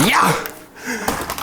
Yeah!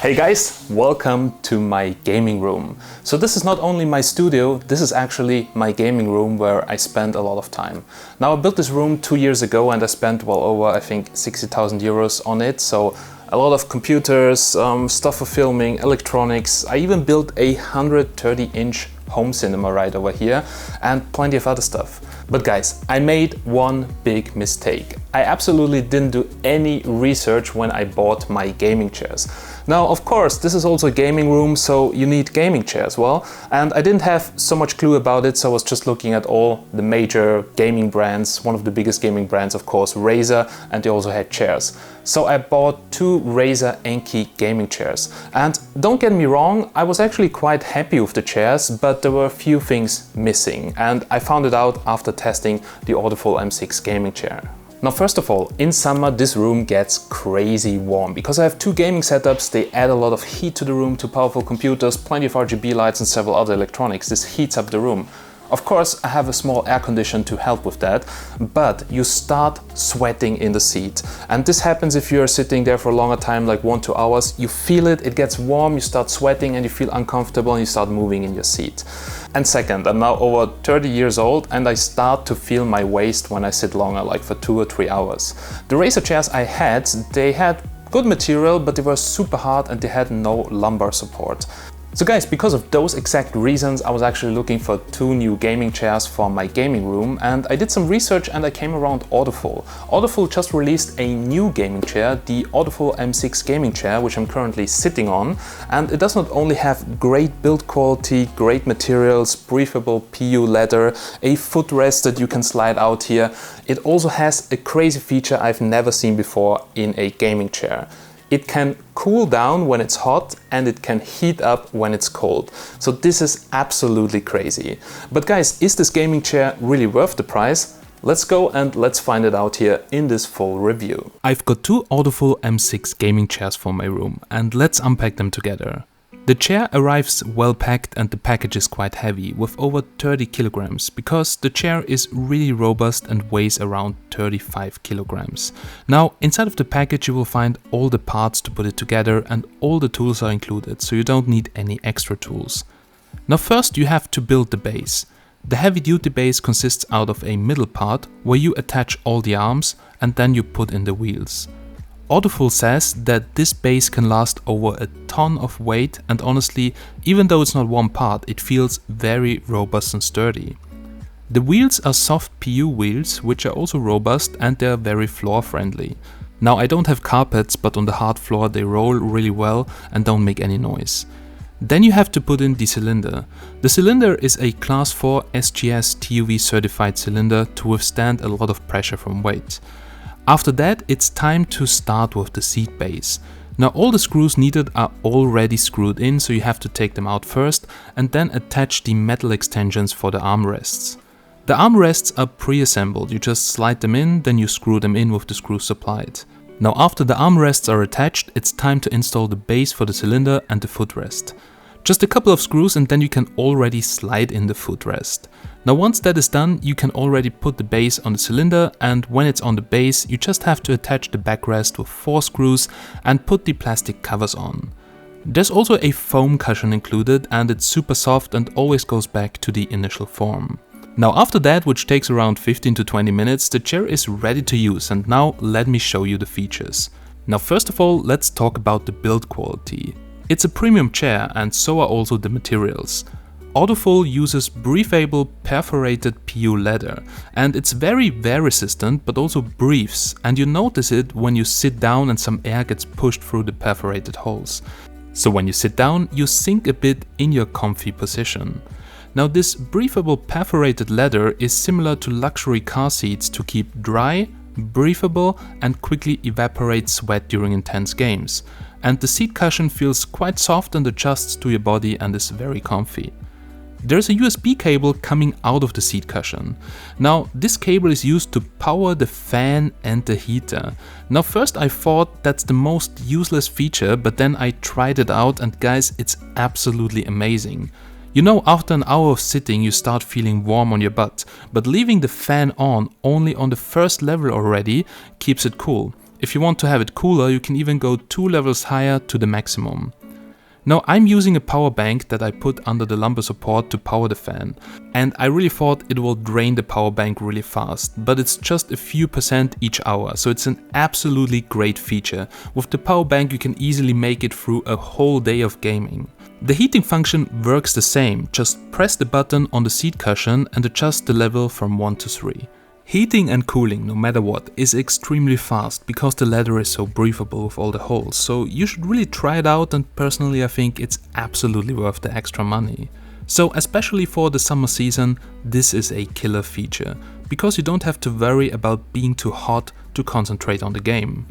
Hey guys, welcome to my gaming room. So this is not only my studio, this is actually my gaming room where I spend a lot of time. Now I built this room 2 years ago and I spent well over, I think, 60,000 euros on it. So a lot of computers, stuff for filming, electronics. I even built a 130-inch home cinema right over here and plenty of other stuff. But guys, I made one big mistake. I absolutely didn't do any research when I bought my gaming chairs. Now, of course, this is also a gaming room, so you need gaming chairs, well, and I didn't have so much clue about it, so I was just looking at all the major gaming brands. One of the biggest gaming brands, of course, Razer, and they also had chairs. So I bought 2 Razer Enki gaming chairs. And don't get me wrong, I was actually quite happy with the chairs, but there were a few things missing, and I found it out after testing the AutoFull M6 gaming chair. Now, first of all, in summer this room gets crazy warm because I have 2 gaming setups. They add a lot of heat to the room, 2 powerful computers, plenty of RGB lights and several other electronics. This heats up the room. Of course, I have a small air condition to help with that, but you start sweating in the seat. And this happens if you're sitting there for a longer time, like 1-2 hours. You feel it, it gets warm, you start sweating and you feel uncomfortable and you start moving in your seat. And second, I'm now over 30 years old and I start to feel my waist when I sit longer, like for 2 or 3 hours. The Razer chairs I had, they had good material, but they were super hard and they had no lumbar support. So guys, because of those exact reasons, I was actually looking for 2 new gaming chairs for my gaming room, and I did some research and I came around AutoFull. AutoFull just released a new gaming chair, the AutoFull M6 gaming chair, which I'm currently sitting on, and it does not only have great build quality, great materials, breathable PU leather, a footrest that you can slide out here, it also has a crazy feature I've never seen before in a gaming chair. It can cool down when it's hot and it can heat up when it's cold. So this is absolutely crazy. But guys, is this gaming chair really worth the price? Let's go and let's find it out here in this full review. I've got 2 AutoFull M6 gaming chairs for my room and let's unpack them together. The chair arrives well packed and the package is quite heavy, with over 30 kilograms, because the chair is really robust and weighs around 35 kilograms. Now, inside of the package you will find all the parts to put it together and all the tools are included, so you don't need any extra tools. Now first you have to build the base. The heavy duty base consists out of a middle part where you attach all the arms and then you put in the wheels. AutoFull says that this base can last over a ton of weight, and honestly, even though it's not one part, it feels very robust and sturdy. The wheels are soft PU wheels, which are also robust and they are very floor friendly. Now I don't have carpets, but on the hard floor they roll really well and don't make any noise. Then you have to put in the cylinder. The cylinder is a Class 4 SGS TUV certified cylinder to withstand a lot of pressure from weight. After that, it's time to start with the seat base. Now all the screws needed are already screwed in, so you have to take them out first and then attach the metal extensions for the armrests. The armrests are pre-assembled, you just slide them in, then you screw them in with the screws supplied. Now after the armrests are attached, it's time to install the base for the cylinder and the footrest. Just a couple of screws and then you can already slide in the footrest. Now once that is done, you can already put the base on the cylinder, and when it's on the base, you just have to attach the backrest with 4 screws and put the plastic covers on. There's also a foam cushion included and it's super soft and always goes back to the initial form. Now after that, which takes around 15 to 20 minutes, the chair is ready to use, and now let me show you the features. Now first of all, let's talk about the build quality. It's a premium chair and so are also the materials. AutoFull uses breathable perforated PU leather, and it's very wear resistant but also breathes, and you notice it when you sit down and some air gets pushed through the perforated holes. So when you sit down, you sink a bit in your comfy position. Now this breathable perforated leather is similar to luxury car seats to keep dry, breathable and quickly evaporate sweat during intense games. And the seat cushion feels quite soft and adjusts to your body and is very comfy. There's a USB cable coming out of the seat cushion. Now this cable is used to power the fan and the heater. Now first I thought that's the most useless feature, but then I tried it out and guys, it's absolutely amazing. You know, after an hour of sitting you start feeling warm on your butt, but leaving the fan on only on the first level already keeps it cool. If you want to have it cooler, you can even go 2 levels higher to the maximum. Now I'm using a power bank that I put under the lumbar support to power the fan, and I really thought it will drain the power bank really fast, but it's just a few % each hour, so it's an absolutely great feature. With the power bank you can easily make it through a whole day of gaming. The heating function works the same, just press the button on the seat cushion and adjust the level from 1 to 3. Heating and cooling, no matter what, is extremely fast because the leather is so breathable with all the holes, so you should really try it out, and personally I think it's absolutely worth the extra money. So especially for the summer season, this is a killer feature, because you don't have to worry about being too hot to concentrate on the game.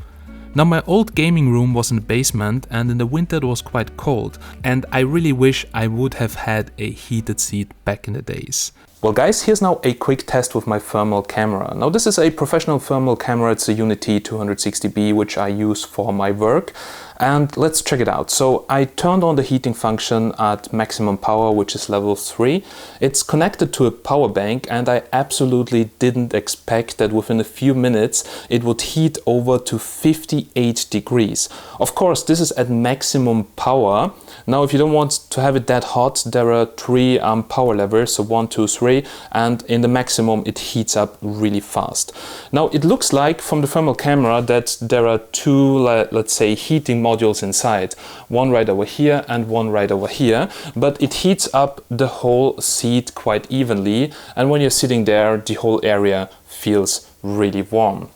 Now my old gaming room was in the basement, and in the winter it was quite cold, and I really wish I would have had a heated seat back in the days. Well guys, here's now a quick test with my thermal camera. Now this is a professional thermal camera, it's a Unity 260B which I use for my work. And let's check it out. So I turned on the heating function at maximum power, which is level 3. It's connected to a power bank, and I absolutely didn't expect that within a few minutes it would heat over to 58 degrees. Of course, this is at maximum power. Now, if you don't want to have it that hot, there are 3 power levels, so 1, 2, 3, and in the maximum it heats up really fast. Now, it looks like from the thermal camera that there are 2, let's say, heating modules inside, one right over here and one right over here, but it heats up the whole seat quite evenly, and when you're sitting there the whole area feels really warm.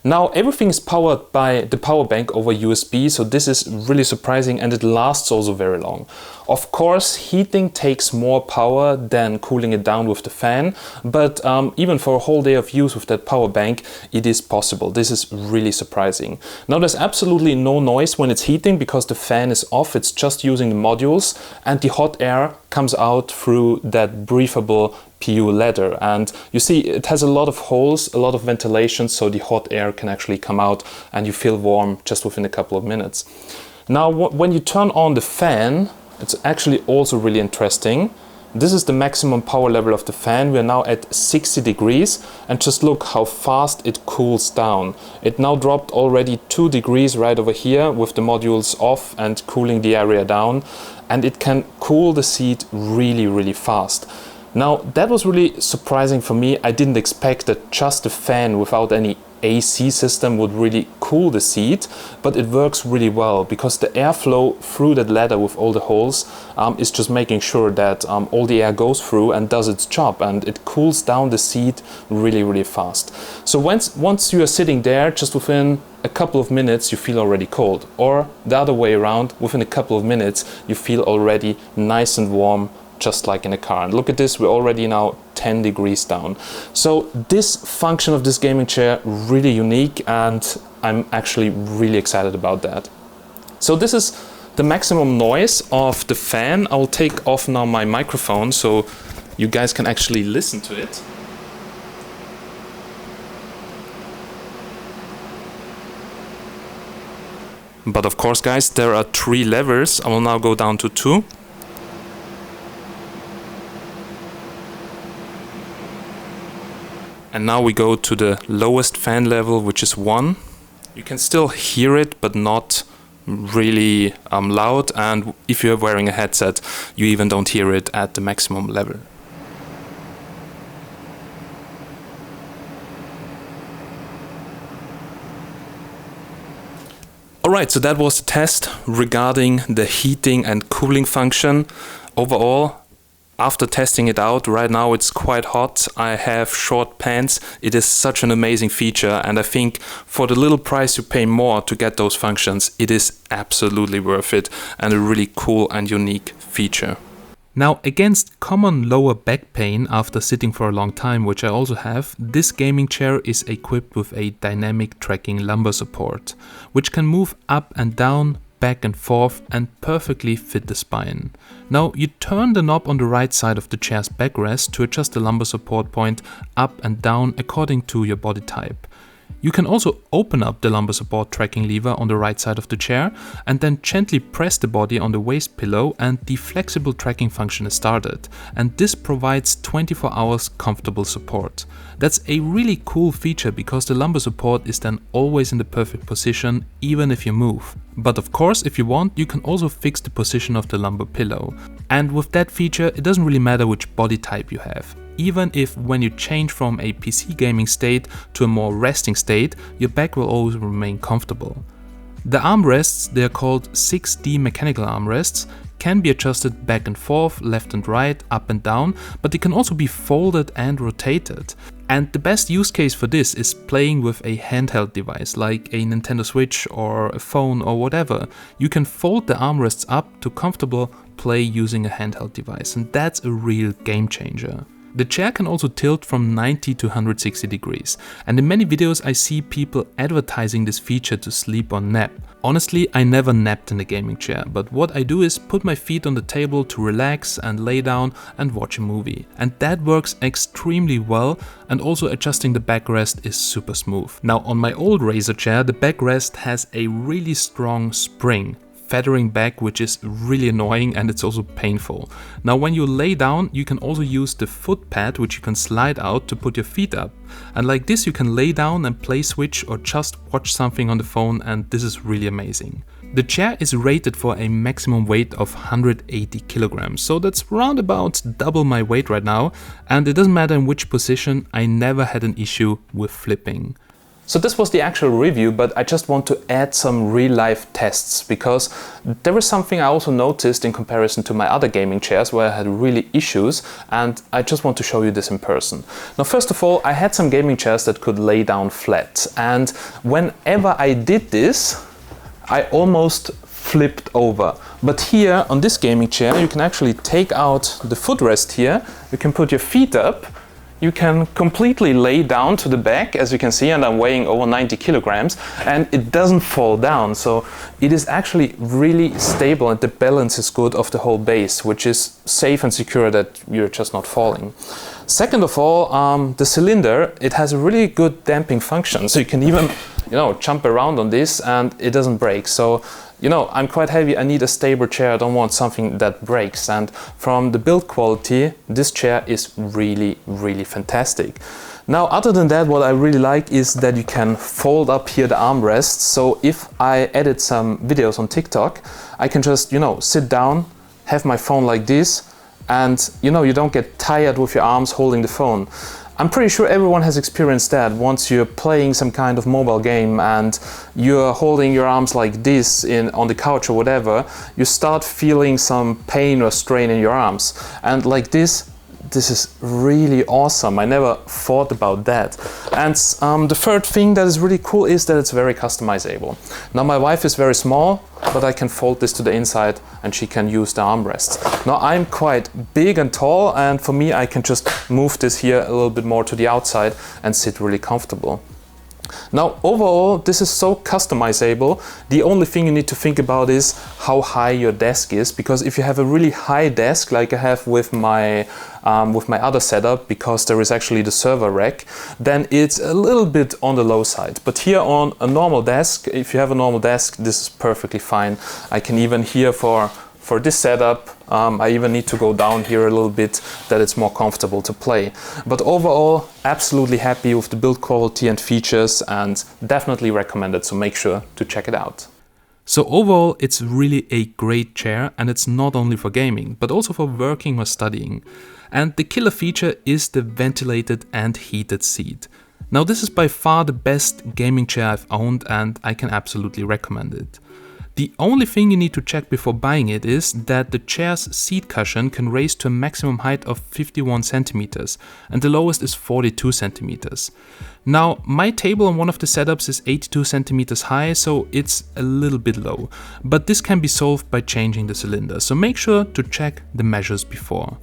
Now everything is powered by the power bank over USB, so this is really surprising, and it lasts also very long. Of course, heating takes more power than cooling it down with the fan, but even for a whole day of use with that power bank, it is possible. This is really surprising. Now there's absolutely no noise when it's heating because the fan is off, it's just using the modules, and the hot air comes out through that breathable PU leather, and you see it has a lot of holes, a lot of ventilation, so the hot air can actually come out and you feel warm just within a couple of minutes. Now when you turn on the fan, it's actually also really interesting. This is the maximum power level of the fan. We're now at 60 degrees, and just look how fast it cools down. It now dropped already 2 degrees right over here with the modules off and cooling the area down, and it can cool the seat really fast. Now that was really surprising for me. I didn't expect that just the fan without any AC system would really cool the seat, but it works really well because the airflow through that leather with all the holes is just making sure that all the air goes through and does its job, and it cools down the seat really fast. So once you are sitting there, just within a couple of minutes you feel already cold, or the other way around, within a couple of minutes you feel already nice and warm, just like in a car. And look at this, we're already now 10 degrees down. So this function of this gaming chair really unique, and I'm actually really excited about that. So this is the maximum noise of the fan. I'll take off now my microphone so you guys can actually listen to it. But of course guys, there are 3 levels. I will now go down to 2. And now we go to the lowest fan level, which is 1. You can still hear it, but not really loud. And if you're wearing a headset, you even don't hear it at the maximum level. Alright, so that was the test regarding the heating and cooling function. Overall, after testing it out, right now it's quite hot. I have short pants. It is such an amazing feature, and I think for the little price you pay more to get those functions, it is absolutely worth it, and a really cool and unique feature. Now, against common lower back pain after sitting for a long time, which I also have, this gaming chair is equipped with a dynamic tracking lumbar support, which can move up and down, back and forth, and perfectly fit the spine. Now you turn the knob on the right side of the chair's backrest to adjust the lumbar support point up and down according to your body type. You can also open up the lumbar support tracking lever on the right side of the chair and then gently press the body on the waist pillow and the flexible tracking function is started. And this provides 24 hours comfortable support. That's a really cool feature because the lumbar support is then always in the perfect position even if you move. But of course, if you want, you can also fix the position of the lumbar pillow. And with that feature, it doesn't really matter which body type you have. Even if when you change from a PC gaming state to a more resting state, your back will always remain comfortable. The armrests, they are called 6D mechanical armrests, can be adjusted back and forth, left and right, up and down, but they can also be folded and rotated. And the best use case for this is playing with a handheld device like a Nintendo Switch or a phone or whatever. You can fold the armrests up to comfortable play using a handheld device, and that's a real game changer. The chair can also tilt from 90 to 160 degrees, and in many videos I see people advertising this feature to sleep or nap. Honestly, I never napped in a gaming chair, but what I do is put my feet on the table to relax and lay down and watch a movie. And that works extremely well, and also adjusting the backrest is super smooth. Now on my old Razer chair, the backrest has a really strong spring, feathering back, which is really annoying and it's also painful. Now when you lay down, you can also use the foot pad, which you can slide out to put your feet up. And like this you can lay down and play Switch or just watch something on the phone, and this is really amazing. The chair is rated for a maximum weight of 180 kilograms, so that's round about double my weight right now, and it doesn't matter in which position, I never had an issue with flipping. So this was the actual review, but I just want to add some real-life tests because there was something I also noticed in comparison to my other gaming chairs where I had really issues, and I just want to show you this in person. Now first of all, I had some gaming chairs that could lay down flat, and whenever I did this, I almost flipped over. But here on this gaming chair, you can actually take out the footrest here, you can put your feet up, you can completely lay down to the back, as you can see, and I'm weighing over 90 kilograms, and it doesn't fall down. So it is actually really stable, and the balance is good of the whole base, which is safe and secure that you're just not falling. Second of all, the cylinder, it has a really good damping function. So you can even, jump around on this and it doesn't break. So, I'm quite heavy, I need a stable chair, I don't want something that breaks. And from the build quality, this chair is really, really fantastic. Now, other than that, what I really like is that you can fold up here the armrests. So if I edit some videos on TikTok, I can just, sit down, have my phone like this, and you don't get tired with your arms holding the phone. I'm pretty sure everyone has experienced that. Once you're playing some kind of mobile game and you're holding your arms like this on the couch or whatever, you start feeling some pain or strain in your arms. And like this is really awesome. I never thought about that. And the third thing that is really cool is that it's very customizable. Now my wife is very small, but I can fold this to the inside and she can use the armrests. Now I'm quite big and tall, and for me I can just move this here a little bit more to the outside and sit really comfortable. Now overall, this is so customizable. The only thing you need to think about is how high your desk is, because if you have a really high desk like I have with my other setup, because there is actually the server rack, then it's a little bit on the low side. But here on a normal desk, if you have a normal desk, this is perfectly fine. I can even here for this setup, I even need to go down here a little bit that it's more comfortable to play. But overall, absolutely happy with the build quality and features, and definitely recommend it, so make sure to check it out. So overall, it's really a great chair, and it's not only for gaming, but also for working or studying. And the killer feature is the ventilated and heated seat. Now this is by far the best gaming chair I've owned, and I can absolutely recommend it. The only thing you need to check before buying it is that the chair's seat cushion can raise to a maximum height of 51 centimeters, and the lowest is 42 centimeters. Now, my table on one of the setups is 82 centimeters high, so it's a little bit low, but this can be solved by changing the cylinder, so make sure to check the measures before.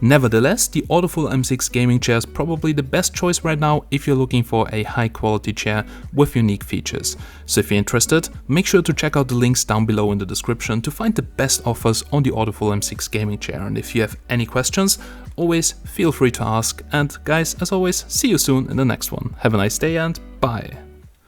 Nevertheless, the AutoFull M6 gaming chair is probably the best choice right now if you're looking for a high quality chair with unique features. So if you're interested, make sure to check out the links down below in the description to find the best offers on the AutoFull M6 gaming chair. And if you have any questions, always feel free to ask. And guys, as always, see you soon in the next one. Have a nice day and bye.